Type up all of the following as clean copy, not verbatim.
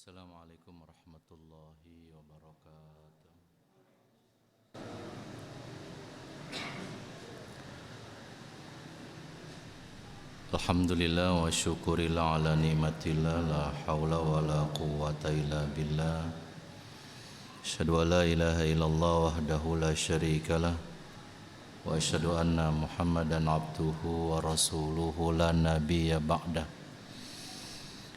Assalamualaikum warahmatullahi wabarakatuh. Alhamdulillah wa syukurillah ala ni'matillah, la hawla wa la quwwata illa billah. Asyhadu an la ilaha illallah wahdahu la syarikalah, wa asyhadu anna Muhammadan abduhu wa rasuluhu la nabiyya ba'dah.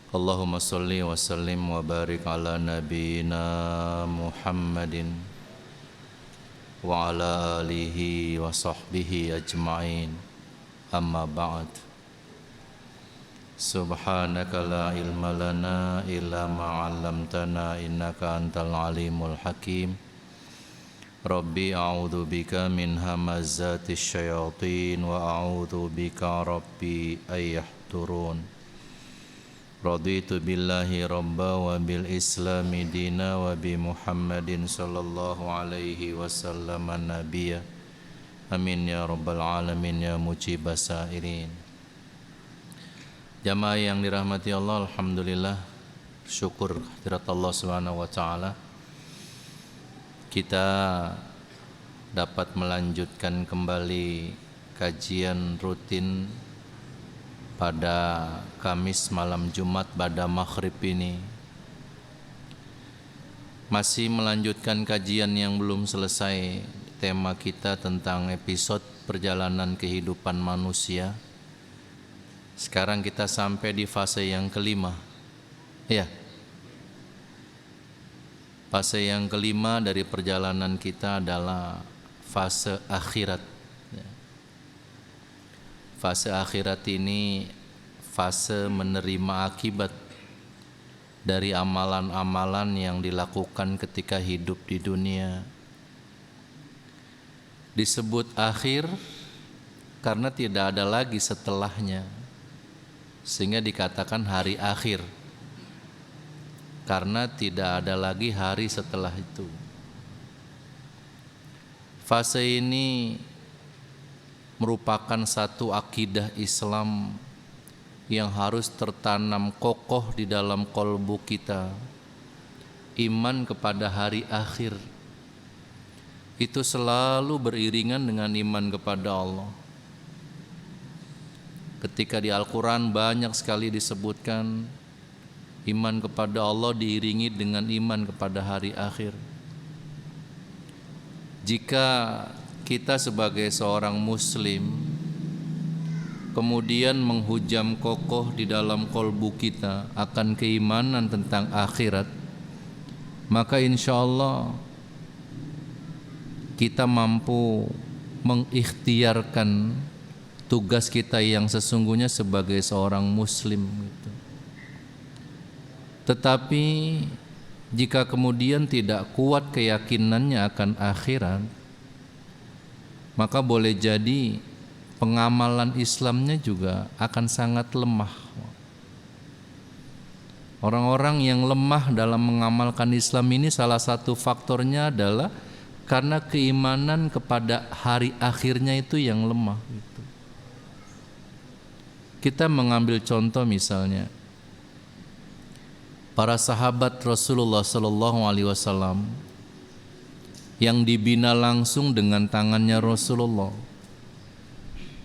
Allahumma salli wa sallim wa barik ala nabiyyina Muhammadin wa ala alihi wa sahbihi ajma'in. Amma ba'd. Subhanaka la ilma lana illa ma 'allamtana innaka antal alimul hakim. Rabbi a'udzu bika min hamazatis syayatin wa a'udzu bika rabbi ay yahdurun. Raditu billahi rabba wa bil islami dina wa bi Muhammadin sallallahu alaihi wasallam nabiyya. Amin ya rabbal alamin ya mujibas sairin. Jamaah yang dirahmati Allah, alhamdulillah, syukur hadirat Allah Subhanahu wa taala, kita dapat melanjutkan kembali kajian rutin pada Kamis malam Jumat pada maghrib ini. Masih melanjutkan kajian yang belum selesai. Tema kita tentang episode perjalanan kehidupan manusia. Sekarang kita sampai di fase yang kelima. Ya. Fase yang kelima dari perjalanan kita adalah fase akhirat. Fase akhirat ini fase menerima akibat dari amalan-amalan yang dilakukan ketika hidup di dunia. Disebut akhir karena tidak ada lagi setelahnya, sehingga dikatakan hari akhir karena tidak ada lagi hari setelah itu. Fase ini merupakan satu akidah Islam yang harus tertanam kokoh di dalam kolbu kita. Iman kepada hari akhir itu selalu beriringan dengan iman kepada Allah. Ketika di Al-Quran banyak sekali disebutkan iman kepada Allah diiringi dengan iman kepada hari akhir. Jika kita sebagai seorang muslim kemudian menghujam kokoh di dalam kolbu kita akan keimanan tentang akhirat, maka insya Allah kita mampu mengikhtiarkan tugas kita yang sesungguhnya sebagai seorang muslim gitu. Tetapi jika kemudian tidak kuat keyakinannya akan akhirat, maka boleh jadi pengamalan Islamnya juga akan sangat lemah. Orang-orang yang lemah dalam mengamalkan Islam ini salah satu faktornya adalah karena keimanan kepada hari akhirnya itu yang lemah. Kita mengambil contoh misalnya para sahabat Rasulullah SAW yang dibina langsung dengan tangannya Rasulullah,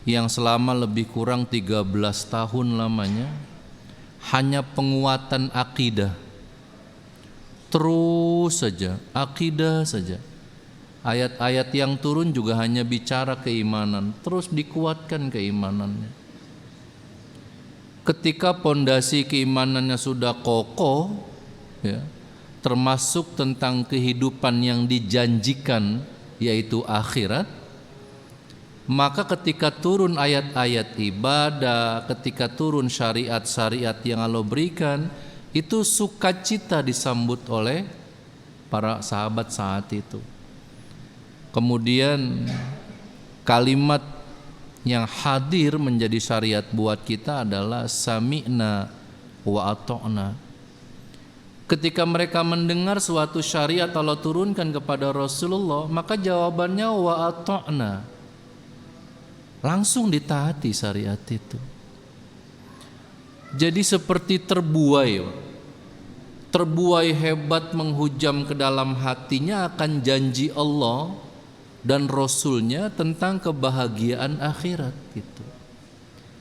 yang selama lebih kurang 13 tahun lamanya hanya penguatan akidah, terus saja akidah saja. Ayat-ayat yang turun juga hanya bicara keimanan, terus dikuatkan keimanannya. Ketika pondasi keimanannya sudah kokoh, ya, termasuk tentang kehidupan yang dijanjikan yaitu akhirat, maka ketika turun ayat-ayat ibadah, ketika turun syariat-syariat yang Allah berikan, itu sukacita disambut oleh para sahabat saat itu. Kemudian kalimat yang hadir menjadi syariat buat kita adalah sami'na wa ata'na. Ketika mereka mendengar suatu syariat Allah turunkan kepada Rasulullah, maka jawabannya wa ata'na, langsung ditaati syariat itu. Jadi seperti terbuai terbuai hebat menghujam ke dalam hatinya akan janji Allah dan Rasulnya tentang kebahagiaan akhirat gitu.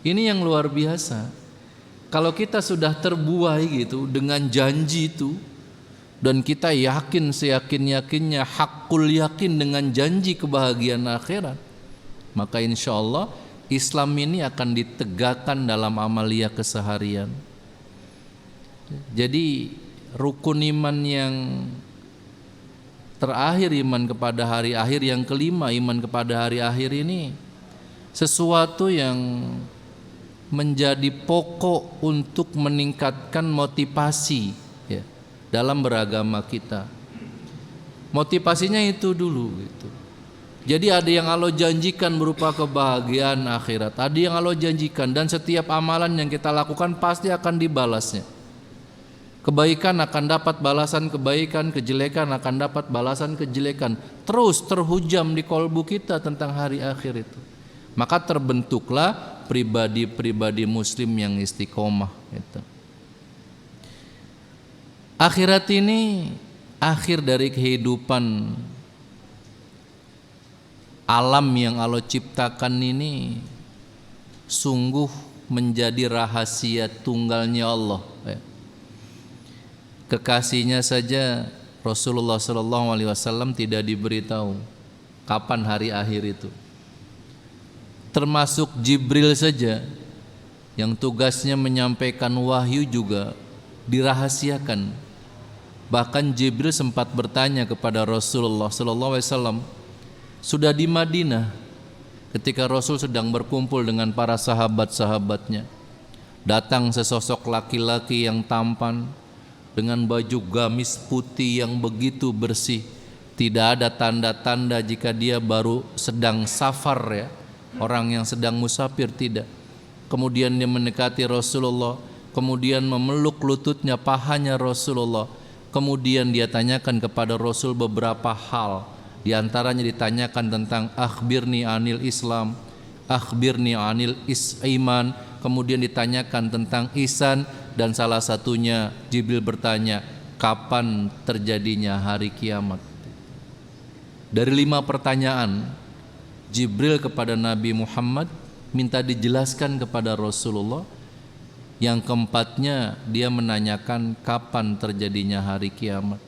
Ini yang luar biasa. Kalau kita sudah terbuai gitu dengan janji itu, dan kita yakin seyakin-yakinnya, hakul yakin dengan janji kebahagiaan akhirat, maka insya Allah Islam ini akan ditegakkan dalam amalia keseharian. Jadi rukun iman yang terakhir, iman kepada hari akhir, yang kelima iman kepada hari akhir, ini sesuatu yang menjadi pokok untuk meningkatkan motivasi ya, dalam beragama kita. Motivasinya itu dulu gitu. Jadi ada yang Allah janjikan berupa kebahagiaan akhirat, ada yang Allah janjikan, dan setiap amalan yang kita lakukan pasti akan dibalasnya. Kebaikan akan dapat balasan kebaikan, kejelekan akan dapat balasan kejelekan. Terus terhujam di kolbu kita tentang hari akhir itu. Maka terbentuklah pribadi-pribadi muslim yang istiqomah gitu. Akhirat ini akhir dari kehidupan alam yang Allah ciptakan ini sungguh menjadi rahasia tunggalnya Allah ya. Kekasihnya saja Rasulullah SAW tidak diberitahu kapan hari akhir itu. Termasuk Jibril saja yang tugasnya menyampaikan wahyu juga dirahasiakan. Bahkan Jibril sempat bertanya kepada Rasulullah SAW sudah di Madinah ketika Rasul sedang berkumpul dengan para sahabat-sahabatnya. Datang sesosok laki-laki yang tampan dengan baju gamis putih yang begitu bersih, tidak ada tanda-tanda jika dia baru sedang safar ya, orang yang sedang musafir, tidak. Kemudian dia mendekati Rasulullah, kemudian memeluk lututnya, pahanya Rasulullah. Kemudian dia tanyakan kepada Rasul beberapa hal. Di antaranya ditanyakan tentang akhbirni anil Islam, akhbirni anil iman. Kemudian ditanyakan tentang ihsan, dan salah satunya Jibril bertanya kapan terjadinya hari kiamat. Dari 5 pertanyaan Jibril kepada Nabi Muhammad minta dijelaskan kepada Rasulullah. Yang keempatnya dia menanyakan kapan terjadinya hari kiamat.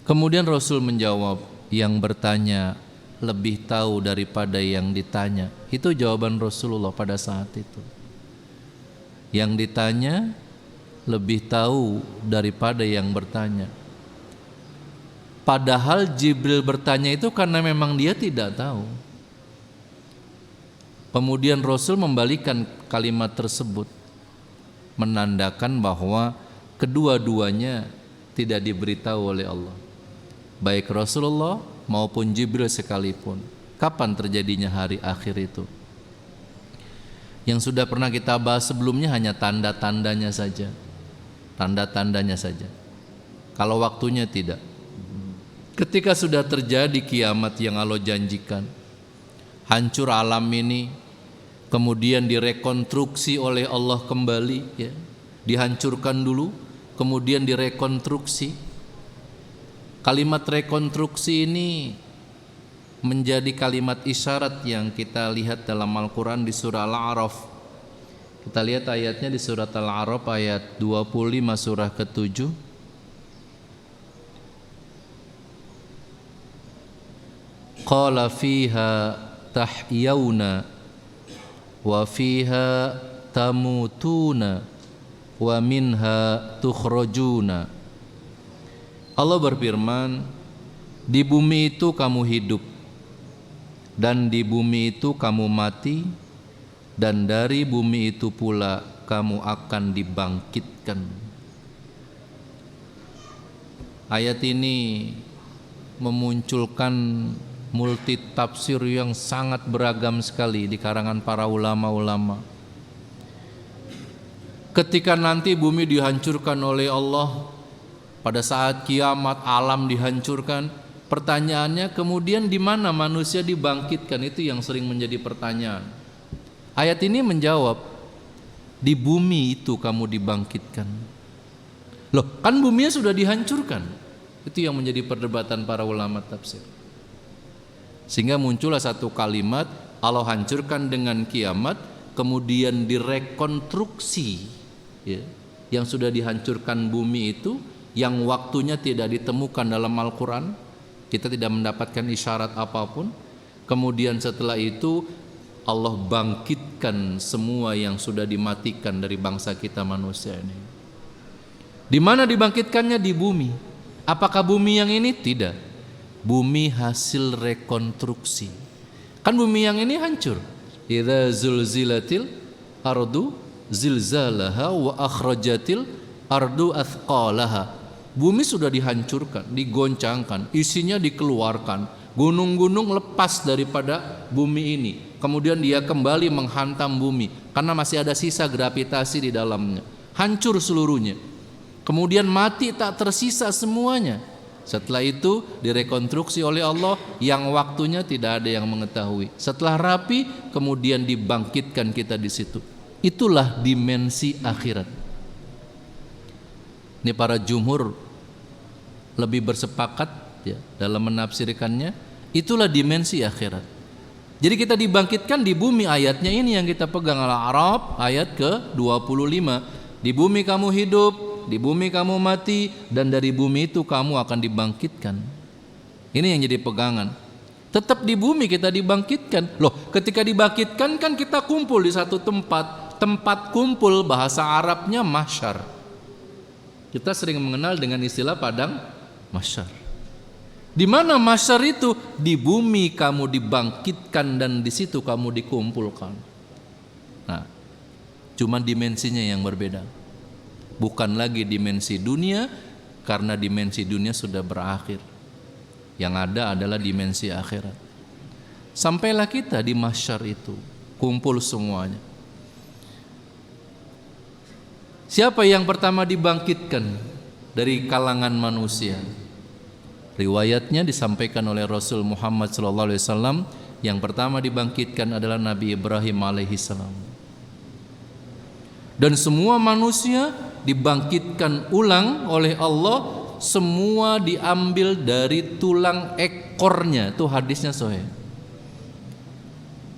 Kemudian Rasul menjawab, yang bertanya lebih tahu daripada yang ditanya. Itu jawaban Rasulullah pada saat itu. Yang ditanya lebih tahu daripada yang bertanya. Padahal Jibril bertanya itu karena memang dia tidak tahu. Kemudian Rasul membalikan kalimat tersebut, menandakan bahwa kedua-duanya tidak diberitahu oleh Allah, baik Rasulullah maupun Jibril sekalipun, kapan terjadinya hari akhir itu. Yang sudah pernah kita bahas sebelumnya hanya tanda-tandanya saja. Tanda-tandanya saja. Kalau waktunya tidak. Ketika sudah terjadi kiamat yang Allah janjikan, hancur alam ini, kemudian direkonstruksi oleh Allah kembali ya. Dihancurkan dulu, kemudian direkonstruksi. Kalimat rekonstruksi ini menjadi kalimat isyarat yang kita lihat dalam Al-Quran di surah Al-A'raf. Kita lihat ayatnya di surat Al-A'raf ayat 25 surah ke-7. Qala fiha tahyawna wa fiha tamutuna wa minha tukhrajuna. Allah berfirman, di bumi itu kamu hidup, dan di bumi itu kamu mati, dan dari bumi itu pula kamu akan dibangkitkan. Ayat ini memunculkan multi tafsir yang sangat beragam sekali di karangan para ulama-ulama. Ketika nanti bumi dihancurkan oleh Allah, pada saat kiamat alam dihancurkan, pertanyaannya kemudian di mana manusia dibangkitkan? Itu yang sering menjadi pertanyaan. Ayat ini menjawab, di bumi itu kamu dibangkitkan. Loh, kan buminya sudah dihancurkan. Itu yang menjadi perdebatan para ulama tafsir. Sehingga muncullah satu kalimat, Allah hancurkan dengan kiamat, kemudian direkonstruksi, ya, yang sudah dihancurkan bumi itu, yang waktunya tidak ditemukan dalam Al-Quran, kita tidak mendapatkan isyarat apapun. Kemudian setelah itu Allah bangkitkan semua yang sudah dimatikan dari bangsa kita manusia ini. Di mana dibangkitkannya? Di bumi. Apakah bumi yang ini? Tidak. Bumi hasil rekonstruksi. Kan bumi yang ini hancur. Idza zulzilatil ardu zilzalaha wa akhrajatil ardu athqalaha. Bumi sudah dihancurkan, digoncangkan, isinya dikeluarkan. Gunung-gunung lepas daripada bumi ini. Kemudian dia kembali menghantam bumi karena masih ada sisa gravitasi di dalamnya. Hancur seluruhnya. Kemudian mati tak tersisa semuanya. Setelah itu direkonstruksi oleh Allah yang waktunya tidak ada yang mengetahui. Setelah rapi kemudian dibangkitkan kita di situ. Itulah dimensi akhirat. Ini para jumhur lebih bersepakat, ya, dalam menafsirkannya. Itulah dimensi akhirat. Jadi kita dibangkitkan di bumi, ayatnya ini yang kita pegang, Al-A'raf ayat ke-25. Di bumi kamu hidup, di bumi kamu mati, dan dari bumi itu kamu akan dibangkitkan. Ini yang jadi pegangan. Tetap di bumi kita dibangkitkan. Loh, ketika dibangkitkan kan kita kumpul di satu tempat. Tempat kumpul bahasa Arabnya mahsyar. Kita sering mengenal dengan istilah padang mahsyar. Di mana mahsyar itu? Di bumi kamu dibangkitkan dan di situ kamu dikumpulkan. Nah, cuma dimensinya yang berbeda. Bukan lagi dimensi dunia, karena dimensi dunia sudah berakhir. Yang ada adalah dimensi akhirat. Sampailah kita di mahsyar itu, kumpul semuanya. Siapa yang pertama dibangkitkan dari kalangan manusia? Riwayatnya disampaikan oleh Rasul Muhammad SAW. Yang pertama dibangkitkan adalah Nabi Ibrahim alaihissalam. Dan semua manusia dibangkitkan ulang oleh Allah, semua diambil dari tulang ekornya. Itu hadisnya sahih.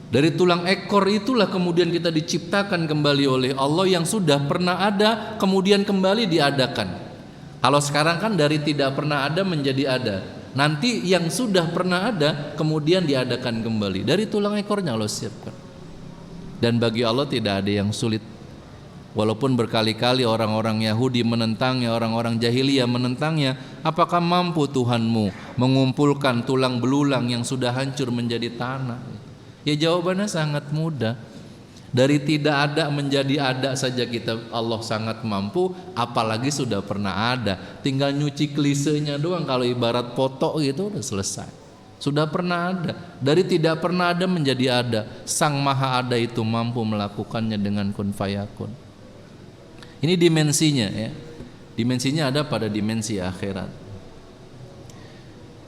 Dari tulang ekor itulah kemudian kita diciptakan kembali oleh Allah, yang sudah pernah ada kemudian kembali diadakan. Kalau sekarang kan dari tidak pernah ada menjadi ada. Nanti yang sudah pernah ada kemudian diadakan kembali. Dari tulang ekornya Allah siapkan. Dan bagi Allah tidak ada yang sulit. Walaupun berkali-kali orang-orang Yahudi menentangnya, orang-orang jahiliyah menentangnya, apakah mampu Tuhanmu mengumpulkan tulang belulang yang sudah hancur menjadi tanah? Ya jawabannya sangat mudah. Dari tidak ada menjadi ada saja kita, Allah sangat mampu, apalagi sudah pernah ada. Tinggal nyuci klisenya doang, kalau ibarat foto gitu udah selesai. Sudah pernah ada. Dari tidak pernah ada menjadi ada. Sang Maha Ada itu mampu melakukannya dengan kun fayakun. Ini dimensinya, ya. Dimensinya ada pada dimensi akhirat.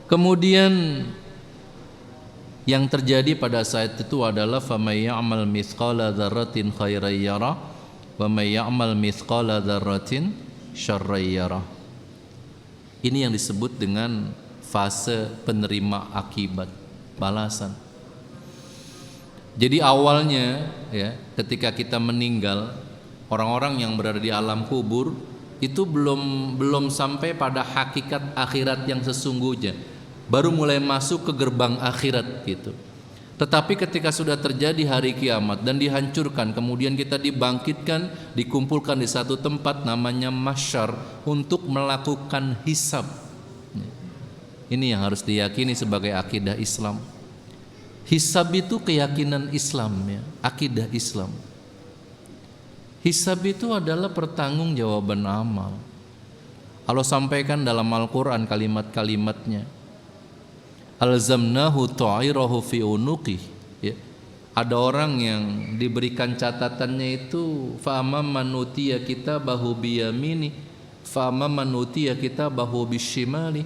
Kemudian yang terjadi pada saat itu adalah famay ya'mal mithqala dzarratin khairan yarah wa may ya'mal mithqala dzarratin syarran yarah. Ini yang disebut dengan fase penerima akibat, balasan. Jadi awalnya, ya, ketika kita meninggal, orang-orang yang berada di alam kubur itu belum sampai pada hakikat akhirat yang sesungguhnya. Baru mulai masuk ke gerbang akhirat gitu. Tetapi ketika sudah terjadi hari kiamat dan dihancurkan, kemudian kita dibangkitkan, dikumpulkan di satu tempat namanya mahsyar untuk melakukan hisab. Ini yang harus diyakini sebagai akidah Islam. Hisab itu keyakinan Islam, ya, akidah Islam. Hisab itu adalah pertanggungjawaban amal. Allah sampaikan dalam Al-Quran kalimat-kalimatnya. Alzamnahu ta'irahu fi unuqih, ya. Ada orang yang diberikan catatannya itu fa amman utiya kitabahu biyamini fa amman utiya kitabahu bisyimali.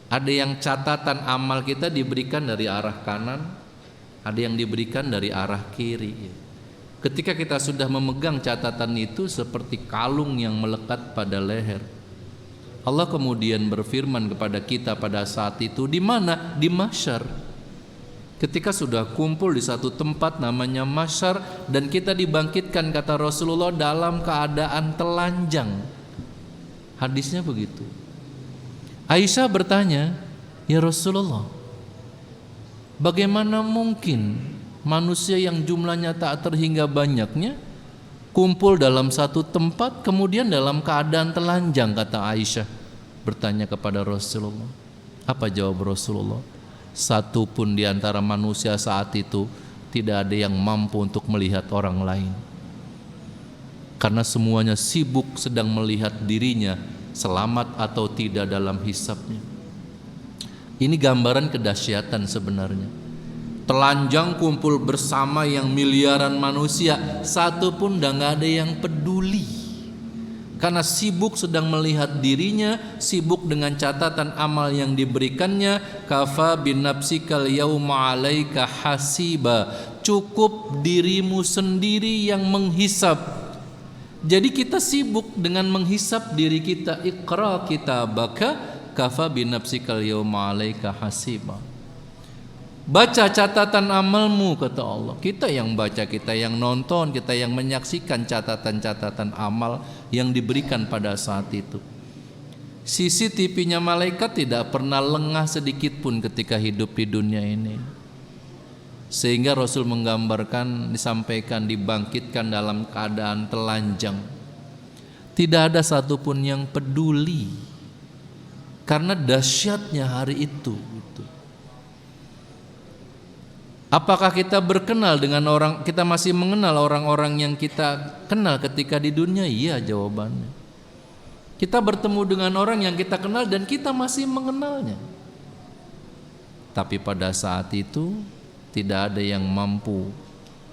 Ada yang catatan amal kita diberikan dari arah kanan, ada yang diberikan dari arah kiri, ya. Ketika kita sudah memegang catatan itu seperti kalung yang melekat pada leher. Allah kemudian berfirman kepada kita pada saat itu, di mana? Di mahsyar. Ketika sudah kumpul di satu tempat namanya mahsyar dan kita dibangkitkan, kata Rasulullah, dalam keadaan telanjang. Hadisnya begitu. Aisyah bertanya, ya Rasulullah, bagaimana mungkin manusia yang jumlahnya tak terhingga banyaknya kumpul dalam satu tempat kemudian dalam keadaan telanjang, kata Aisyah bertanya kepada Rasulullah. Apa jawab Rasulullah? Satu pun di antara manusia saat itu tidak ada yang mampu untuk melihat orang lain, karena semuanya sibuk sedang melihat dirinya selamat atau tidak dalam hisabnya. Ini gambaran kedahsyatan sebenarnya. Telanjang kumpul bersama yang miliaran manusia, satu pun nggak ada yang peduli, karena sibuk sedang melihat dirinya, sibuk dengan catatan amal yang diberikannya. Kafa bin nafsikal yauma 'alaika hasiba, cukup dirimu sendiri yang menghisap. Jadi kita sibuk dengan menghisap diri kita. Iqra kitabaka kafa bin nafsikal yauma 'alaika hasiba. Baca catatan amalmu, kata Allah. Kita yang baca, kita yang nonton, kita yang menyaksikan catatan-catatan amal yang diberikan pada saat itu. CCTV-nya malaikat tidak pernah lengah sedikit pun ketika hidup di dunia ini. Sehingga Rasul menggambarkan, disampaikan, dibangkitkan dalam keadaan telanjang. Tidak ada satupun yang peduli, karena dahsyatnya hari itu. Apakah kita berkenal dengan orang, kita masih mengenal orang-orang yang kita kenal ketika di dunia? Iya jawabannya. Kita bertemu dengan orang yang kita kenal dan kita masih mengenalnya. Tapi pada saat itu tidak ada yang mampu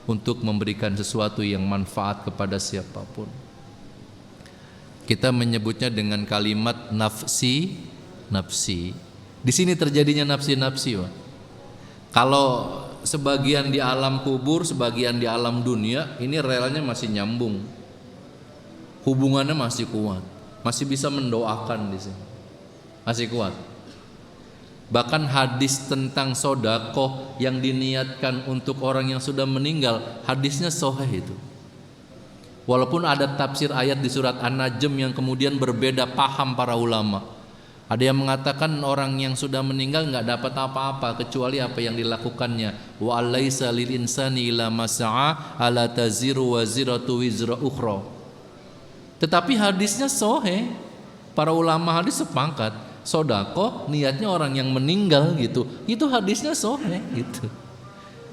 untuk memberikan sesuatu yang manfaat kepada siapapun. Kita menyebutnya dengan kalimat nafsi, nafsi. Di sini terjadinya nafsi-nafsi, Pak. Kalau sebagian di alam kubur, sebagian di alam dunia, ini relanya masih nyambung, hubungannya masih kuat, masih bisa mendoakan di sini, masih kuat. Bahkan hadis tentang sodakoh yang diniatkan untuk orang yang sudah meninggal, hadisnya sahih itu. Walaupun ada tafsir ayat di surat An-Najm yang kemudian berbeda paham para ulama. Ada yang mengatakan orang yang sudah meninggal nggak dapat apa-apa kecuali apa yang dilakukannya. Wa alaisa lil insani ila masa'a ala taziru waziratu wizra ukhra. Tetapi hadisnya sahih. Para ulama hadis sepakat, sedekah niatnya orang yang meninggal gitu. Itu hadisnya sahih gitu.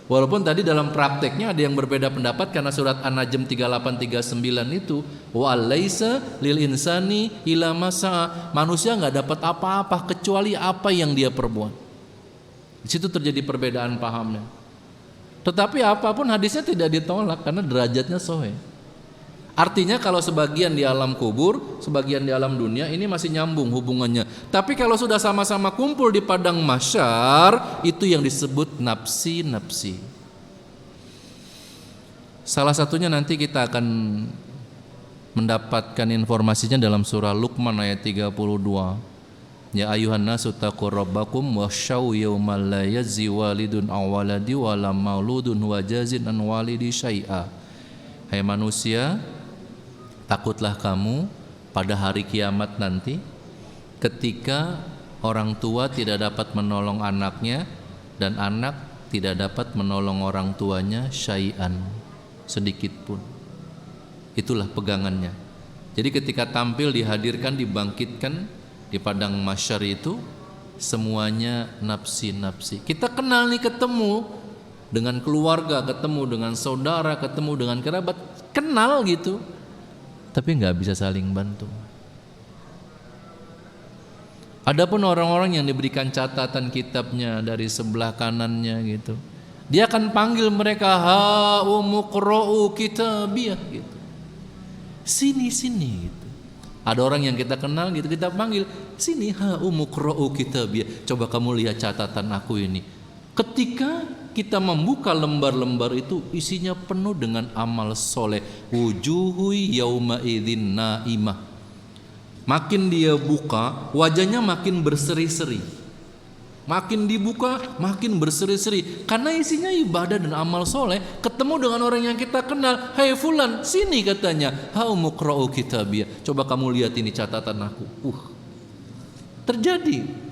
Walaupun tadi dalam prakteknya ada yang berbeda pendapat, karena surat An-Najm 3839 itu wa laisa lil insani illa masa, manusia nggak dapat apa-apa kecuali apa yang dia perbuat. Di situ terjadi perbedaan pahamnya. Tetapi apapun hadisnya tidak ditolak karena derajatnya sahih. Artinya kalau sebagian di alam kubur, sebagian di alam dunia, ini masih nyambung hubungannya. Tapi kalau sudah sama-sama kumpul di padang mahsyar, itu yang disebut nafsi-nafsi. Salah satunya nanti kita akan mendapatkan informasinya dalam surah Luqman ayat 32. Ya ayuhan nasu taqur rabbakum wasyau yawmal la yajzi walidun aw waladi wa lam mauludun wa jazin an walidi syai'a. Hai manusia, takutlah kamu pada hari kiamat nanti, ketika orang tua tidak dapat menolong anaknya dan anak tidak dapat menolong orang tuanya syai'an, sedikit pun. Itulah pegangannya. Jadi ketika tampil, dihadirkan, dibangkitkan di padang mahsyar itu, semuanya nafsi-nafsi. Kita kenal nih, ketemu dengan keluarga, ketemu dengan saudara, ketemu dengan kerabat, kenal gitu, tapi nggak bisa saling bantu. Adapun orang-orang yang diberikan catatan kitabnya dari sebelah kanannya gitu, dia akan panggil mereka, ha umuqra'u kitabiyah gitu, sini gitu. Ada orang yang kita kenal gitu, kita panggil, sini ha umuqra'u kitabiyah, coba kamu lihat catatan aku ini. Ketika kita membuka lembar-lembar itu isinya penuh dengan amal soleh. Wujuhu yauma idzin naimah. Makin dia buka, wajahnya makin berseri-seri. Makin dibuka, makin berseri-seri. Karena isinya ibadah dan amal soleh. Ketemu dengan orang yang kita kenal. Hai fulan, sini katanya. Haumuqra'u kitabiyah. Coba kamu lihat ini catatan aku. Terjadi.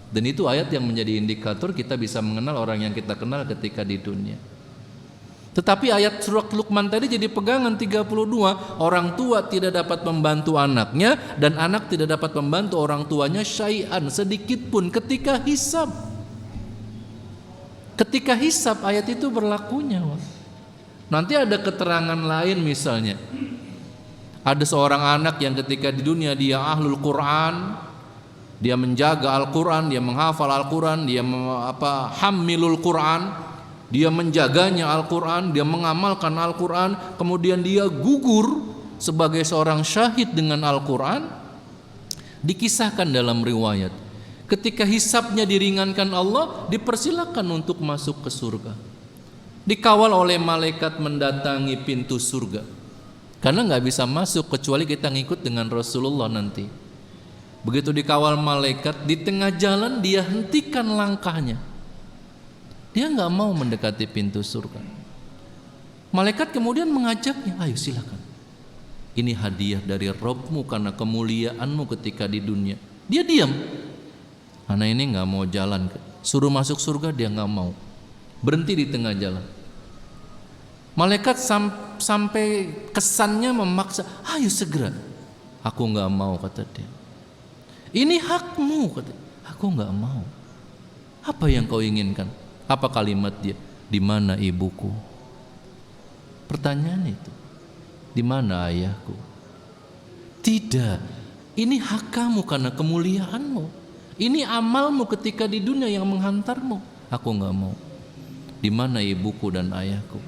Dan itu ayat yang menjadi indikator kita bisa mengenal orang yang kita kenal ketika di dunia. Tetapi ayat surat Luqman tadi jadi pegangan 32. Orang tua tidak dapat membantu anaknya dan anak tidak dapat membantu orang tuanya syai'an sedikit pun ketika hisab. Ketika hisab ayat itu berlakunya. Nanti ada keterangan lain misalnya. Ada seorang anak yang ketika di dunia dia ahlul Quran, dia menjaga Al-Quran, dia menghafal Al-Quran, dia hamilul Quran, dia menjaganya Al-Quran, dia mengamalkan Al-Quran, kemudian dia gugur sebagai seorang syahid dengan Al-Quran. Dikisahkan dalam riwayat, ketika hisabnya diringankan Allah, dipersilakan untuk masuk ke surga. Dikawal oleh malaikat mendatangi pintu surga. Karena nggak bisa masuk kecuali kita ngikut dengan Rasulullah nanti. Begitu dikawal malaikat, di tengah jalan dia hentikan langkahnya. Dia nggak mau mendekati pintu surga. Malaikat kemudian mengajaknya, ayo silakan. Ini hadiah dari Rabbmu karena kemuliaanmu ketika di dunia. Dia diam. Anak ini nggak mau jalan. Suruh masuk surga dia nggak mau. Berhenti di tengah jalan. Malaikat sampai kesannya memaksa, ayo segera. Aku nggak mau, kata dia. Ini hakmu, kata dia. Aku nggak mau. Apa yang kau inginkan? Apa kalimat dia? Di mana ibuku? Pertanyaan itu. Di mana ayahku? Tidak. Ini hak kamu karena kemuliaanmu. Ini amalmu ketika di dunia yang menghantarmu. Aku nggak mau. Di mana ibuku dan ayahku?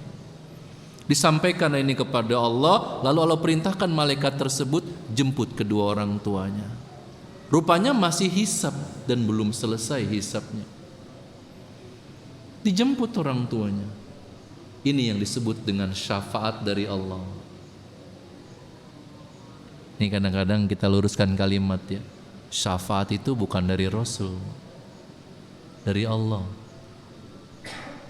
Disampaikan ini kepada Allah, lalu Allah perintahkan malaikat tersebut jemput kedua orang tuanya. Rupanya masih hisab dan belum selesai hisabnya. Dijemput orang tuanya. Ini yang disebut dengan syafaat dari Allah. Ini kadang-kadang kita luruskan kalimat ya. Syafaat itu bukan dari Rasul, dari Allah.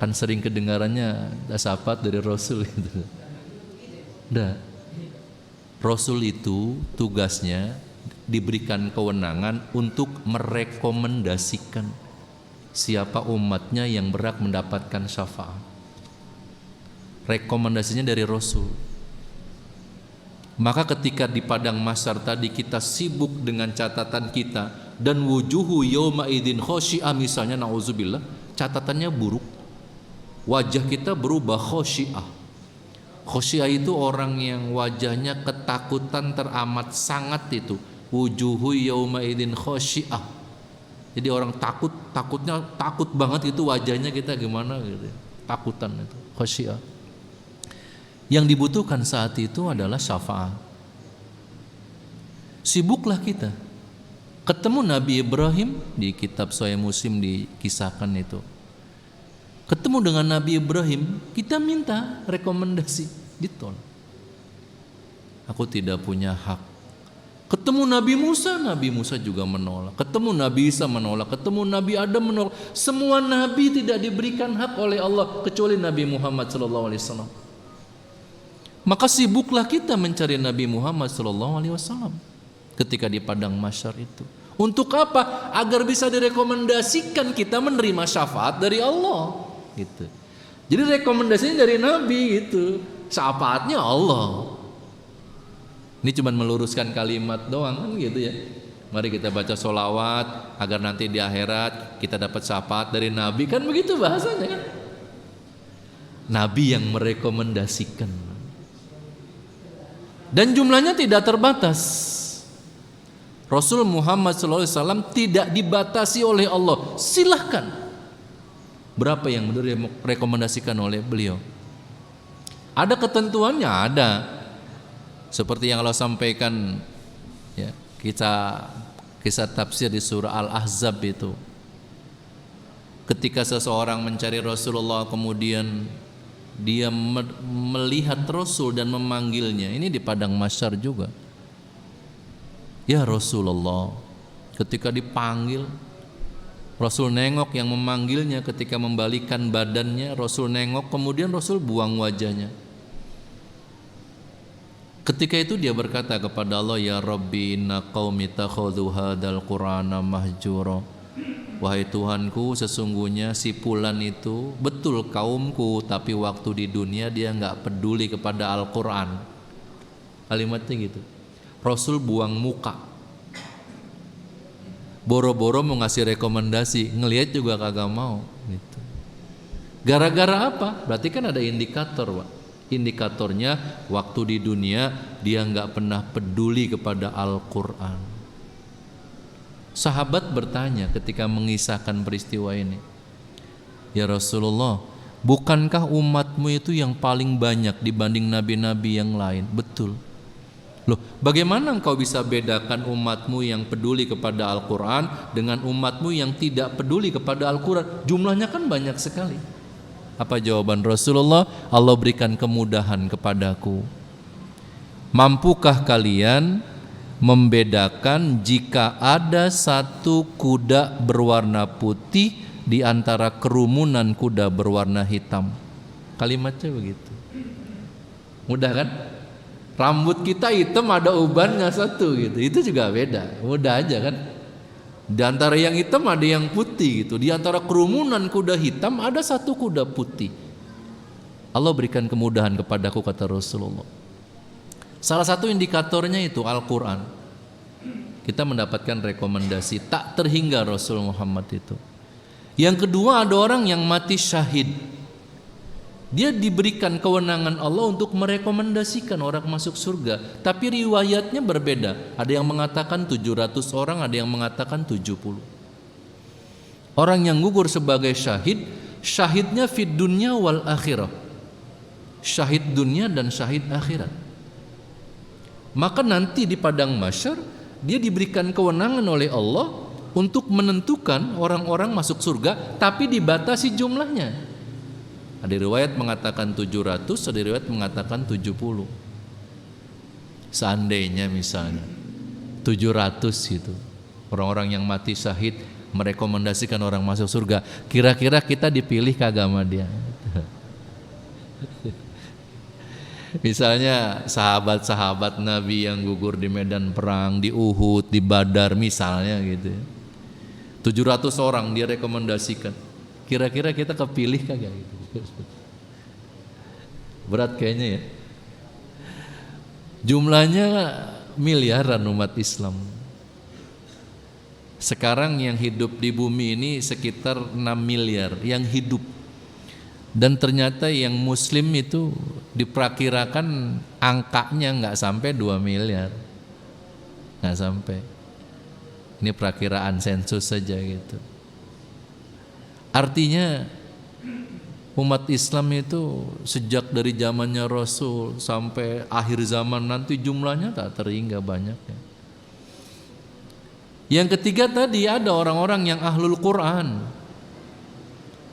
Kan sering kedengarannya syafaat dari Rasul gitu. Nggak. Rasul itu tugasnya diberikan kewenangan untuk merekomendasikan siapa umatnya yang berhak mendapatkan syafaat. Rekomendasinya dari Rasul. Maka ketika di padang mahsyar tadi kita sibuk dengan catatan kita dan wujuhu yauma idzin khosyi'ah misalnya, nauzubillah, catatannya buruk. Wajah kita berubah khosyi'ah. Khosyi'ah itu orang yang wajahnya ketakutan teramat sangat itu. Wujuhu yauma idzin khosyi'ah. Jadi orang takutnya takut banget itu wajahnya kita gimana gitu. Takutan itu, khosyi'ah. Yang dibutuhkan saat itu adalah syafaat. Sibuklah kita. Ketemu Nabi Ibrahim di kitab Sahih Muslim dikisahkan itu. Ketemu dengan Nabi Ibrahim, kita minta rekomendasi, ditolak. Aku tidak punya hak. Ketemu Nabi Musa juga menolak. Ketemu Nabi Isa menolak. Ketemu Nabi Adam menolak. Semua Nabi tidak diberikan hak oleh Allah kecuali Nabi Muhammad SAW. Maka sibuklah kita mencari Nabi Muhammad SAW ketika di padang mahsyar itu. Untuk apa? Agar bisa direkomendasikan kita menerima syafaat dari Allah. Gitu. Jadi rekomendasinya dari Nabi itu. Syafaatnya Allah. Ini cuma meluruskan kalimat doang kan gitu ya. Mari kita baca sholawat agar nanti di akhirat kita dapat syafaat dari Nabi, kan begitu bahasanya kan. Nabi yang merekomendasikan. Dan jumlahnya tidak terbatas. Rasul Muhammad SAW tidak dibatasi oleh Allah. Silahkan. Berapa yang direkomendasikan oleh beliau? Ada ketentuannya, ada. Seperti yang Allah sampaikan ya, kisah tafsir di surah Al-Ahzab itu. Ketika seseorang mencari Rasulullah kemudian dia melihat Rasul dan memanggilnya, ini di padang mahsyar juga. Ya Rasulullah, ketika dipanggil, Rasul nengok yang memanggilnya, ketika membalikan badannya Rasul nengok, kemudian Rasul buang wajahnya. Ketika itu dia berkata kepada Allah, ya Rabbi inna qaumi takhadhu hadzal qur'ana mahjura. Wahai Tuhanku, sesungguhnya si fulan itu betul kaumku, tapi waktu di dunia dia enggak peduli kepada Al-Qur'an. Kalimatnya gitu. Rasul buang muka. Boro-boro mau ngasih rekomendasi, ngelihat juga kagak mau gitu. Gara-gara apa? Berarti kan ada indikator, Pak. Indikatornya waktu di dunia dia enggak pernah peduli kepada Al-Qur'an. Sahabat bertanya ketika mengisahkan peristiwa ini, ya Rasulullah, bukankah umatmu itu yang paling banyak dibanding nabi-nabi yang lain? Betul. Loh, bagaimana engkau bisa bedakan umatmu yang peduli kepada Al-Quran dengan umatmu yang tidak peduli kepada Al-Quran? Jumlahnya kan banyak sekali. Apa jawaban Rasulullah? Allah berikan kemudahan kepadaku. Mampukah kalian membedakan jika ada satu kuda berwarna putih di antara kerumunan kuda berwarna hitam? Kalimatnya begitu. Mudah kan? Rambut kita hitam ada ubannya satu gitu. Itu juga beda. Mudah aja kan? Di antara yang hitam ada yang putih gitu. Di antara kerumunan kuda hitam ada satu kuda putih. Allah berikan kemudahan kepadaku, kata Rasulullah. Salah satu indikatornya itu Al-Quran. Kita mendapatkan rekomendasi tak terhingga Rasul Muhammad itu. Yang kedua, ada orang yang mati syahid. Dia diberikan kewenangan Allah untuk merekomendasikan orang masuk surga. Tapi riwayatnya berbeda. Ada yang mengatakan 700 orang, ada yang mengatakan 70. Orang yang gugur sebagai syahid, syahidnya fid dunya wal akhirah. Syahid dunia dan syahid akhirat. Maka nanti di padang mahsyar dia diberikan kewenangan oleh Allah untuk menentukan orang-orang masuk surga, tapi dibatasi jumlahnya. Ada riwayat mengatakan 700, ada riwayat mengatakan 70. Seandainya misalnya 700 itu orang-orang yang mati syahid merekomendasikan orang masuk surga, kira-kira kita dipilih kagak sama dia? Misalnya sahabat-sahabat Nabi yang gugur di medan perang, di Uhud, di Badar misalnya gitu. 700 orang dia rekomendasikan. Kira-kira kita kepilih kagak gitu? Berat kayaknya ya. Jumlahnya miliaran umat Islam. Sekarang yang hidup di bumi ini sekitar 6 miliar yang hidup. Dan ternyata yang muslim itu diperkirakan angkanya nggak sampai 2 miliar, nggak sampai. Ini perakiraan sensus saja gitu. Artinya umat Islam itu sejak dari zamannya Rasul sampai akhir zaman nanti jumlahnya tak terhingga banyaknya. Yang ketiga tadi ada orang-orang yang ahlul Quran.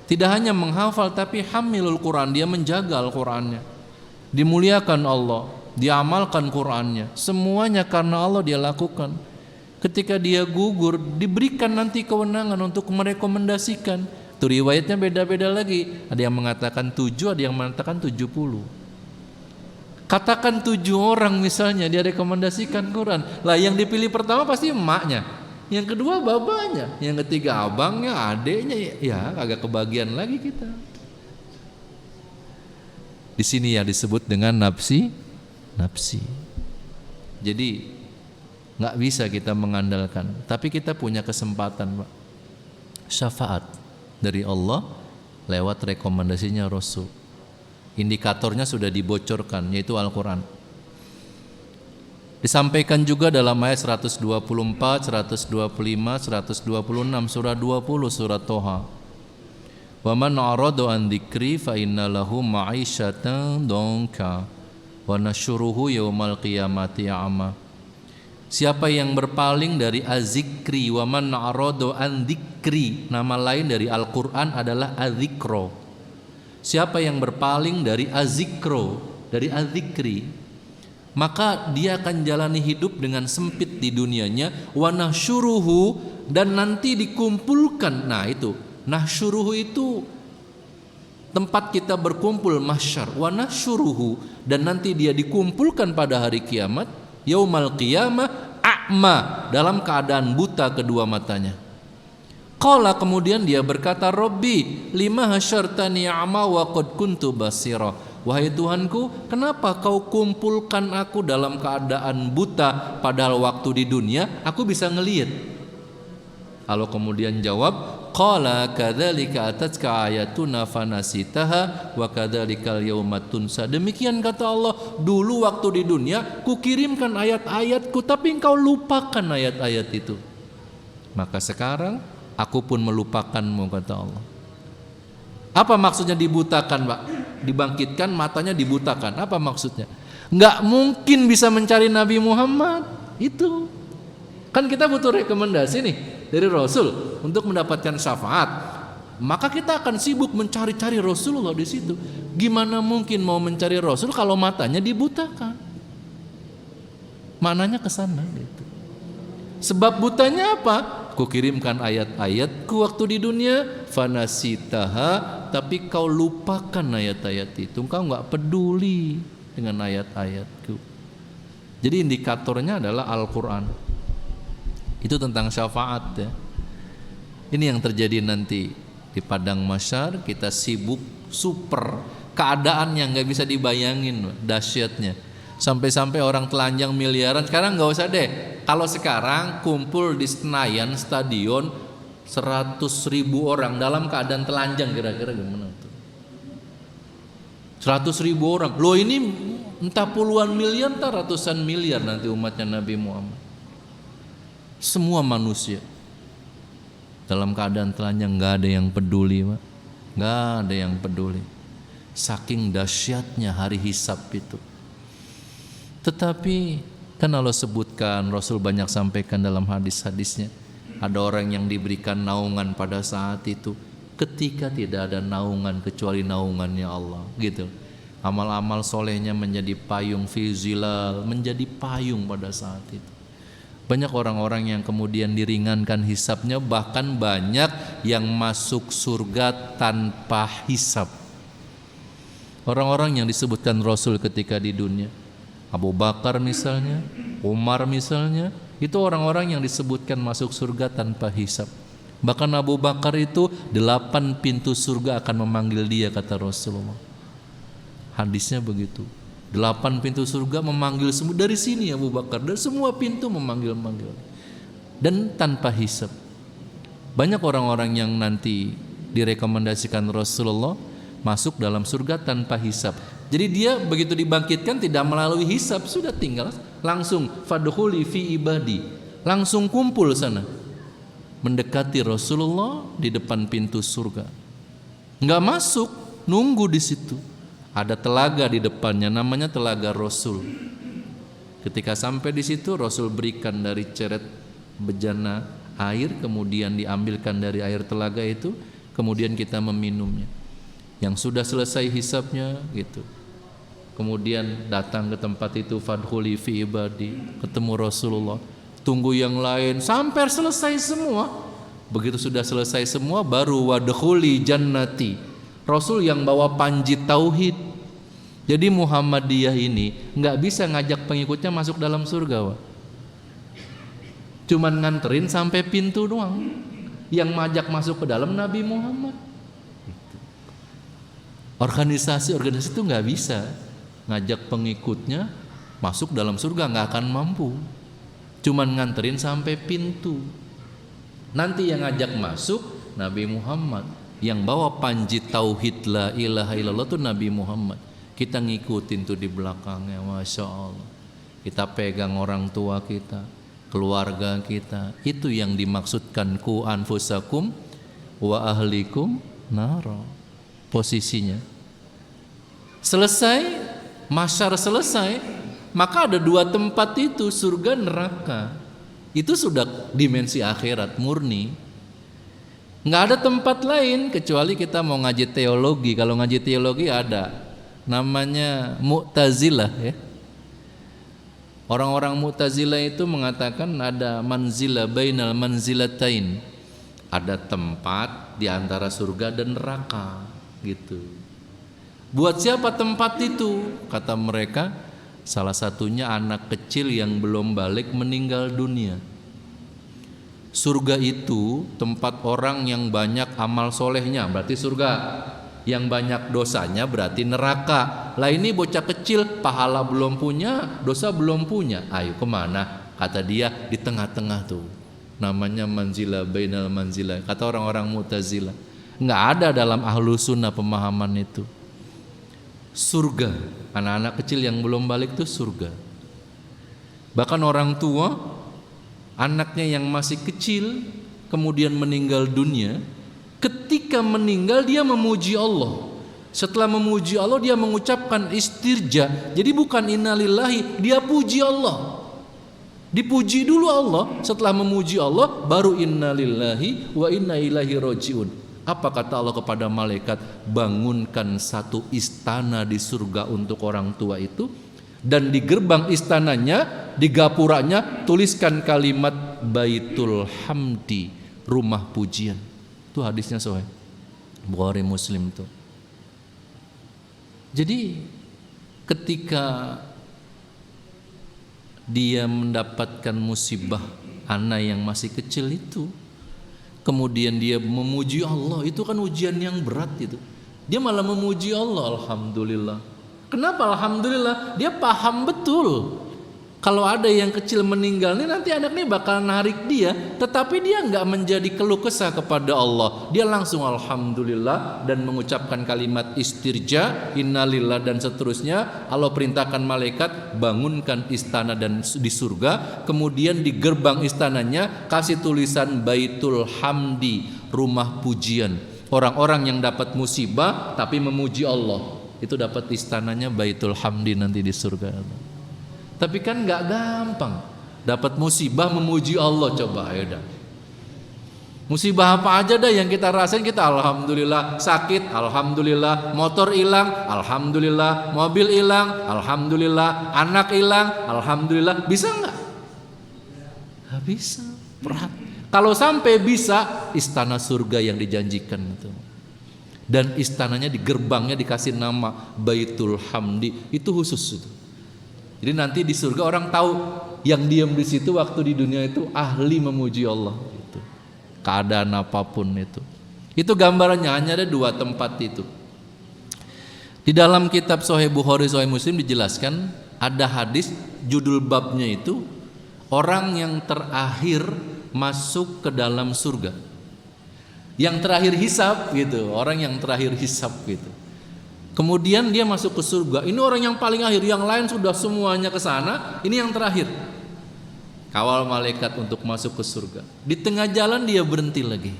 Tidak hanya menghafal tapi hamilul Quran, dia menjaga Al-Qurannya. Dimuliakan Allah, diamalkan Qurannya. Semuanya karena Allah dia lakukan. Ketika dia gugur, diberikan nanti kewenangan untuk merekomendasikan. Itu riwayatnya beda-beda lagi. Ada yang mengatakan 7, ada yang mengatakan 70. Katakan 7 orang misalnya dia rekomendasikan Quran. Lah yang dipilih pertama pasti emaknya. Yang kedua bapaknya, yang ketiga abangnya, adeknya, ya agak kebagian lagi kita. Di sini ya disebut dengan nafsi. Jadi nggak bisa kita mengandalkan, tapi kita punya kesempatan, Pak. Syafaat dari Allah lewat rekomendasinya Rasul. Indikatornya sudah dibocorkan, yaitu Al-Quran. Disampaikan juga dalam ayat 124, 125, 126 surah 20 surah Toha. Wa man a'rada an dzikri fa inna lahu ma'isyatan dhanka wa nasyuruhu yaumal qiyamati a'ma. Siapa yang berpaling dari azikri, wa man a'rada an dzikri, nama lain dari Al-Qur'an adalah adzikro. Siapa yang berpaling dari azikro, dari adzikri, maka dia akan jalani hidup dengan sempit di dunianya. Wa nahsyuruhu, dan nanti dikumpulkan. Nah itu, nahsyuruhu itu tempat kita berkumpul, mahsyar. Wa nahsyuruhu, dan nanti dia dikumpulkan pada hari kiamat, yaumal qiyamah a'ma, dalam keadaan buta kedua matanya. Qala, kemudian dia berkata, Rabbi lima hasyartani a'ma wa qad kuntu basira. Wahai Tuhanku, kenapa kau kumpulkan aku dalam keadaan buta, padahal waktu di dunia aku bisa ngelihat? Lalu kemudian jawab, qala kadzalika atatka ayatuna fanasitaha wa kadzalikal yauma tunsa. Demikian kata Allah, dulu waktu di dunia kukirimkan ayat-ayatku, tapi engkau lupakan ayat-ayat itu. Maka sekarang aku pun melupakanmu, kata Allah. Apa maksudnya dibutakan, Pak? Dibangkitkan, matanya dibutakan. Apa maksudnya? Enggak mungkin bisa mencari Nabi Muhammad. Itu kan kita butuh rekomendasi nih dari Rasul untuk mendapatkan syafaat. Maka kita akan sibuk mencari-cari Rasulullah di situ. Gimana mungkin mau mencari Rasul kalau matanya dibutakan? Mananya ke sana gitu. Sebab butanya apa? Kukirimkan ayat-ayatku waktu di dunia, fanasitaha, tapi kau lupakan ayat-ayat itu. Kau enggak peduli dengan ayat-ayatku. Jadi indikatornya adalah Al-Qur'an. Itu tentang syafaat ya. Ini yang terjadi nanti di padang mahsyar. Kita sibuk super, keadaan yang nggak bisa dibayangin dahsyatnya. Sampai-sampai orang telanjang miliaran. Sekarang nggak usah deh. Kalau sekarang kumpul di Senayan stadion 100.000 orang dalam keadaan telanjang, kira-kira gimana tuh? 100.000 orang. Loh ini entah puluhan miliar, entah ratusan miliar nanti umatnya Nabi Muhammad. Semua manusia dalam keadaan telanjang, nggak ada yang peduli, Pak. Nggak ada yang peduli. Saking dahsyatnya hari hisab itu. Tetapi kan Allah sebutkan, Rasul banyak sampaikan dalam hadis-hadisnya, ada orang yang diberikan naungan pada saat itu ketika tidak ada naungan kecuali naungannya Allah, gitu. Amal-amal solehnya menjadi payung fi zilal, menjadi payung pada saat itu. Banyak orang-orang yang kemudian diringankan hisabnya, bahkan banyak yang masuk surga tanpa hisab. Orang-orang yang disebutkan Rasul ketika di dunia, Abu Bakar misalnya, Umar misalnya, itu orang-orang yang disebutkan masuk surga tanpa hisab. Bahkan Abu Bakar itu 8 pintu surga akan memanggil dia, kata Rasulullah. Hadisnya begitu. 8 pintu surga memanggil semua dari sini, Abu Bakar, dari semua pintu memanggil-manggil. Dan tanpa hisab. Banyak orang-orang yang nanti direkomendasikan Rasulullah masuk dalam surga tanpa hisab. Jadi dia begitu dibangkitkan tidak melalui hisab, sudah tinggal langsung fadkhuli fi ibadi, langsung kumpul sana, mendekati Rasulullah di depan pintu surga. Enggak masuk, nunggu di situ. Ada telaga di depannya, namanya telaga Rasul. Ketika sampai di situ, Rasul berikan dari ceret bejana air, kemudian diambilkan dari air telaga itu, kemudian kita meminumnya. Yang sudah selesai hisabnya gitu, kemudian datang ke tempat itu, fadkhuli fi ibadi, ketemu Rasulullah, tunggu yang lain sampai selesai semua. Begitu sudah selesai semua, baru wadkhuli jannati, Rasul yang bawa panji tauhid. Jadi Muhammadiyah ini nggak bisa ngajak pengikutnya masuk dalam surga, Wak. Cuman nganterin sampai pintu doang. Yang ngajak masuk ke dalam Nabi Muhammad. Organisasi itu nggak bisa ngajak pengikutnya masuk dalam surga, nggak akan mampu. Cuman nganterin sampai pintu. Nanti yang ngajak masuk Nabi Muhammad, yang bawa panji tauhid la ilaha illallah itu Nabi Muhammad. Kita ngikutin tuh di belakangnya, masya Allah. Kita pegang orang tua kita, keluarga kita. Itu yang dimaksudkan ku anfusakum wa ahlikum nara. Posisinya selesai, mahsyar selesai, Maka ada dua tempat itu, surga neraka. Itu sudah dimensi akhirat murni. Nggak ada tempat lain kecuali kita mau ngaji teologi. Kalau ngaji teologi ada namanya Mu'tazilah ya. Orang-orang Mu'tazilah itu mengatakan ada manzilah bainal manzilatain. Ada tempat di antara surga dan neraka gitu. Buat siapa tempat itu? Kata mereka, salah satunya anak kecil yang belum balik meninggal dunia. Surga itu tempat orang yang banyak amal solehnya, berarti surga. Yang banyak dosanya berarti neraka. Lah ini bocah kecil, pahala belum punya, dosa belum punya. Ayo kemana? Kata dia di tengah-tengah tuh. Namanya manzilah bainal manzilah. Kata orang-orang Mu'tazilah. Nggak ada dalam ahlu sunnah pemahaman itu. Surga, anak-anak kecil yang belum balik itu surga. Bahkan orang tua, anaknya yang masih kecil kemudian meninggal dunia, ketika meninggal dia memuji Allah. Setelah memuji Allah dia mengucapkan istirja. Jadi bukan innalillahi, dia puji Allah. Dipuji dulu Allah, setelah memuji Allah baru innalillahi wa inna ilaihi rajiun. Apa kata Allah kepada malaikat? Bangunkan satu istana di surga untuk orang tua itu, dan di gerbang istananya, di gapuranya tuliskan kalimat Baitul Hamdi, rumah pujian. Itu hadisnya sahih Bukhari Muslim tuh. Jadi ketika dia mendapatkan musibah anak yang masih kecil itu, kemudian dia memuji Allah, itu kan ujian yang berat itu. Dia malah memuji Allah, alhamdulillah. Kenapa alhamdulillah? Dia paham betul kalau ada yang kecil meninggal ini nanti anak ini bakal narik dia, tetapi dia nggak menjadi keluh kesah kepada Allah. Dia langsung alhamdulillah dan mengucapkan kalimat istirja, innalillah dan seterusnya. Allah perintahkan malaikat bangunkan istana dan di surga, kemudian di gerbang istananya kasih tulisan Baitul Hamdi, rumah pujian. Orang-orang yang dapat musibah tapi memuji Allah, itu dapat istananya Baitul Hamdi nanti di surga. Tapi kan nggak gampang dapat musibah memuji Allah. Coba ayo dah. Musibah apa aja dah yang kita rasain, kita alhamdulillah. Sakit alhamdulillah, motor hilang alhamdulillah, mobil hilang alhamdulillah, anak hilang alhamdulillah. Bisa nggak? Nggak bisa. Berat. Kalau sampai bisa, istana surga yang dijanjikan itu. Dan istananya di gerbangnya dikasih nama Baitul Hamdi, itu khusus itu. Jadi nanti di surga orang tahu yang diam di situ waktu di dunia itu ahli memuji Allah. Itu. Keadaan apapun itu. Itu gambarannya, hanya ada dua tempat itu. Di dalam kitab Sahih Bukhari, Sahih Muslim dijelaskan ada hadis judul babnya itu orang yang terakhir masuk ke dalam surga. Yang terakhir hisab gitu, orang yang terakhir hisab gitu. Kemudian dia masuk ke surga. Ini orang yang paling akhir, yang lain sudah semuanya ke sana, ini yang terakhir. Kawal malaikat untuk masuk ke surga. Di tengah jalan dia berhenti lagi.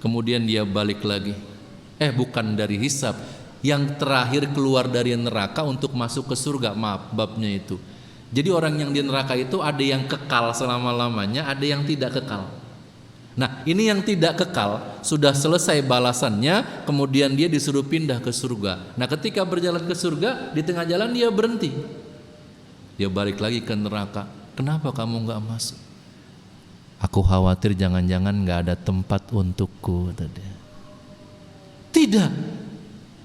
Kemudian dia balik lagi. Bukan dari hisab, yang terakhir keluar dari neraka untuk masuk ke surga. Maaf, babnya itu. Jadi orang yang di neraka itu ada yang kekal selama-lamanya, ada yang tidak kekal. Nah ini yang tidak kekal, sudah selesai balasannya, kemudian dia disuruh pindah ke surga. Nah ketika berjalan ke surga, di tengah jalan dia berhenti. Dia balik lagi ke neraka. Kenapa kamu gak masuk? Aku khawatir jangan-jangan gak ada tempat untukku, kata dia. Tidak,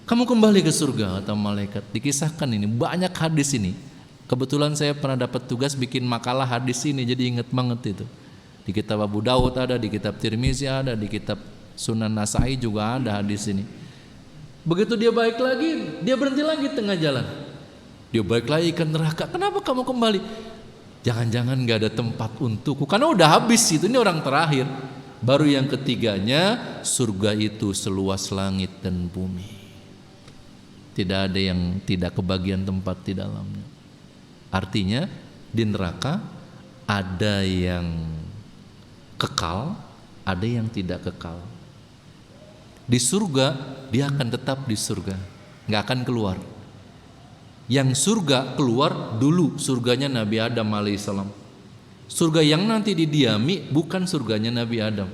kamu kembali ke surga, kata malaikat. Dikisahkan ini, banyak hadis ini. Kebetulan saya pernah dapat tugas bikin makalah hadis ini, jadi inget banget itu. Di kitab Abu Dawud ada, di kitab Tirmizi ada, di kitab Sunan Nasai juga ada hadis ini. Begitu dia balik lagi, dia berhenti lagi tengah jalan. Dia balik lagi ke neraka. Kenapa kamu kembali? Jangan-jangan gak ada tempat untukku, karena udah habis itu, ini orang terakhir. Baru yang ketiganya, surga itu seluas langit dan bumi. Tidak ada yang tidak kebagian tempat di dalamnya. Artinya di neraka ada yang kekal, ada yang tidak kekal. Di surga dia akan tetap di surga, nggak akan keluar. Yang surga keluar dulu surganya Nabi Adam alaihissalam. Surga yang nanti didiami bukan surganya Nabi Adam.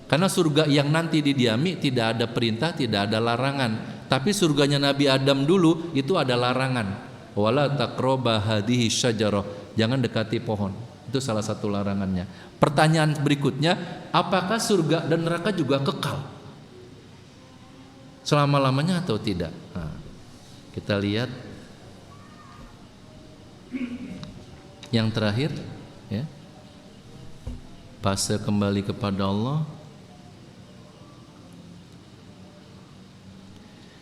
Karena surga yang nanti didiami tidak ada perintah, tidak ada larangan. Tapi surganya Nabi Adam dulu itu ada larangan. Wala taqraba hadhihi syajarah. Jangan dekati pohon. Itu salah satu larangannya. Pertanyaan berikutnya, apakah surga dan neraka juga kekal selama-lamanya atau tidak? Nah, kita lihat yang terakhir, ya. Fase kembali kepada Allah.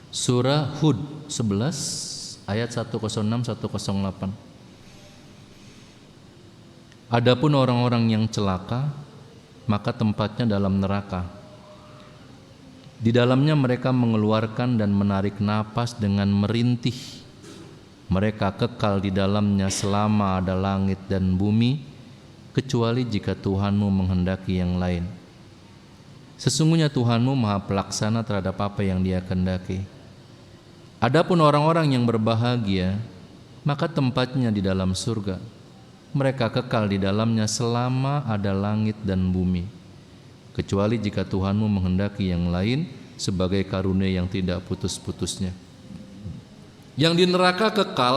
Surah Hud 11 ayat 106-108. Adapun orang-orang yang celaka, maka tempatnya dalam neraka. Di dalamnya mereka mengeluarkan dan menarik napas dengan merintih. Mereka kekal di dalamnya selama ada langit dan bumi, kecuali jika Tuhanmu menghendaki yang lain. Sesungguhnya Tuhanmu Maha Pelaksana terhadap apa yang Dia kehendaki. Adapun orang-orang yang berbahagia, maka tempatnya di dalam surga. Mereka kekal di dalamnya selama ada langit dan bumi, kecuali jika Tuhanmu menghendaki yang lain sebagai karunia yang tidak putus-putusnya. Yang di neraka kekal,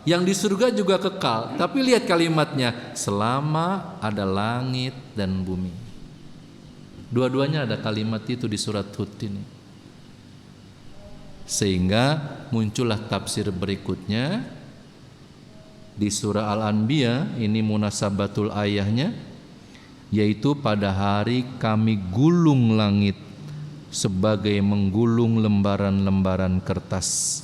yang di surga juga kekal. Tapi lihat kalimatnya, selama ada langit dan bumi. Dua-duanya ada kalimat itu di surat Hud ini. Sehingga muncullah tafsir berikutnya di surah Al-Anbiya, ini munasabatul ayahnya, yaitu pada hari kami gulung langit sebagai menggulung lembaran-lembaran kertas.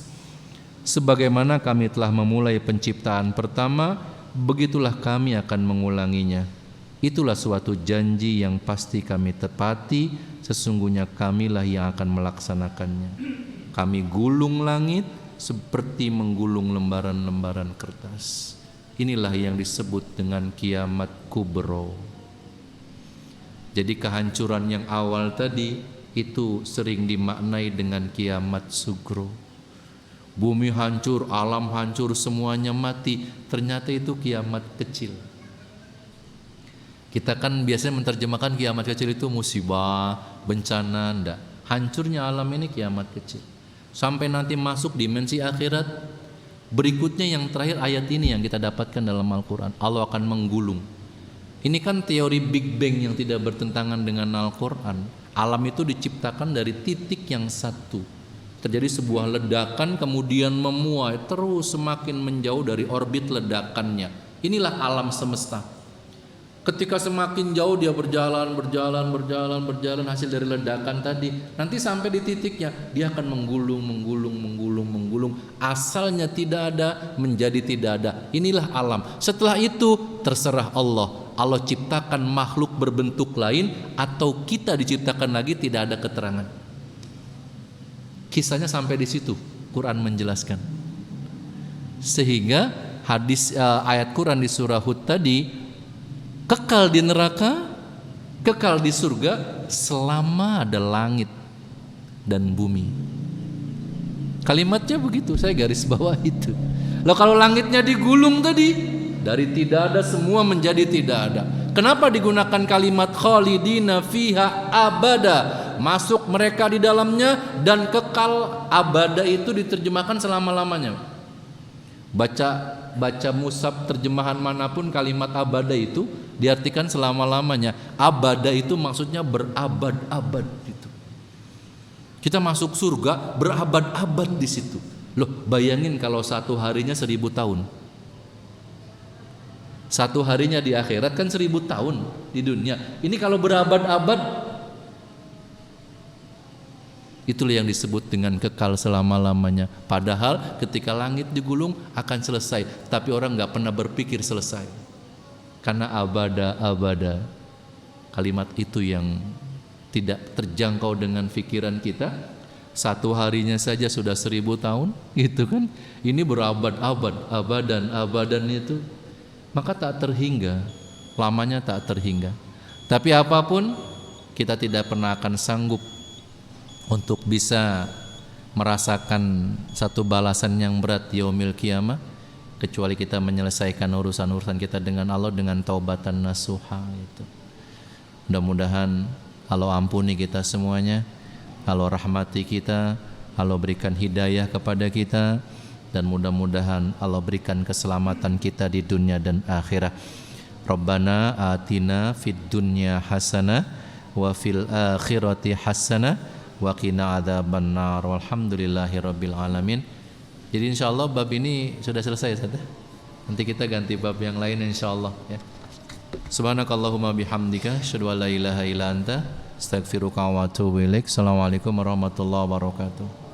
Sebagaimana kami telah memulai penciptaan pertama, begitulah kami akan mengulanginya. Itulah suatu janji yang pasti kami tepati, sesungguhnya kamilah yang akan melaksanakannya. Kami gulung langit seperti menggulung lembaran-lembaran kertas. Inilah yang disebut dengan kiamat kubro. Jadi kehancuran yang awal tadi itu sering dimaknai dengan kiamat sugro. Bumi hancur, alam hancur, semuanya mati. Ternyata itu kiamat kecil. Kita kan biasanya menerjemahkan kiamat kecil itu musibah, bencana, enggak. Hancurnya alam ini kiamat kecil. Sampai nanti masuk dimensi akhirat. Berikutnya yang terakhir ayat ini yang kita dapatkan dalam Al-Quran. Allah akan menggulung. Ini kan teori Big Bang yang tidak bertentangan dengan Al-Quran. Alam itu diciptakan dari titik yang satu. Terjadi sebuah ledakan kemudian memuai terus semakin menjauh dari orbit ledakannya. Inilah alam semesta. Ketika semakin jauh dia berjalan hasil dari ledakan tadi. Nanti sampai di titiknya dia akan menggulung. Asalnya tidak ada menjadi tidak ada. Inilah alam. Setelah itu terserah Allah. Allah ciptakan makhluk berbentuk lain atau kita diciptakan lagi, tidak ada keterangan. Kisahnya sampai di situ Quran menjelaskan. Sehingga hadis ayat Quran di surah Hud tadi, kekal di neraka, kekal di surga selama ada langit dan bumi. Kalimatnya begitu, saya garis bawah itu. Loh, kalau langitnya digulung tadi, dari tidak ada semua menjadi tidak ada. Kenapa digunakan kalimat khalidina fiha abada? Masuk mereka di dalamnya dan kekal. Abada itu diterjemahkan selama-lamanya. Baca mushaf terjemahan manapun kalimat abada itu diartikan selama-lamanya. Abada itu maksudnya berabad-abad gitu. Kita masuk surga berabad-abad di situ. Loh, bayangin kalau satu harinya 1000 tahun. Satu harinya di akhirat kan 1000 tahun di dunia. Ini kalau berabad-abad, itulah yang disebut dengan kekal selama-lamanya. Padahal ketika langit digulung akan selesai, tapi orang nggak pernah berpikir selesai. Karena abada. Kalimat itu yang tidak terjangkau dengan pikiran kita. Satu harinya saja sudah 1000 tahun, gitu kan? Ini berabad-abad, abadan itu. Maka tak terhingga, lamanya tak terhingga. Tapi apapun, kita tidak pernah akan sanggup untuk bisa merasakan satu balasan yang berat yaumil qiyamah kecuali kita menyelesaikan urusan-urusan kita dengan Allah dengan taubatan nasuha itu. Mudah-mudahan Allah ampuni kita semuanya, Allah rahmati kita, Allah berikan hidayah kepada kita, dan mudah-mudahan Allah berikan keselamatan kita di dunia dan akhirat. Rabbana atina fid dunya hasanah wa fil akhirati hasanah wa qina adzabannar. Walhamdulillahirabbil alamin. Jadi insyaallah bab ini sudah selesai, Ustaz. Nanti kita ganti bab yang lain insyaallah ya. Subhanakallahumma bihamdika asyhadu an la ilaha illa anta astaghfiruka wa atubu ilaik. Assalamualaikum warahmatullahi wabarakatuh.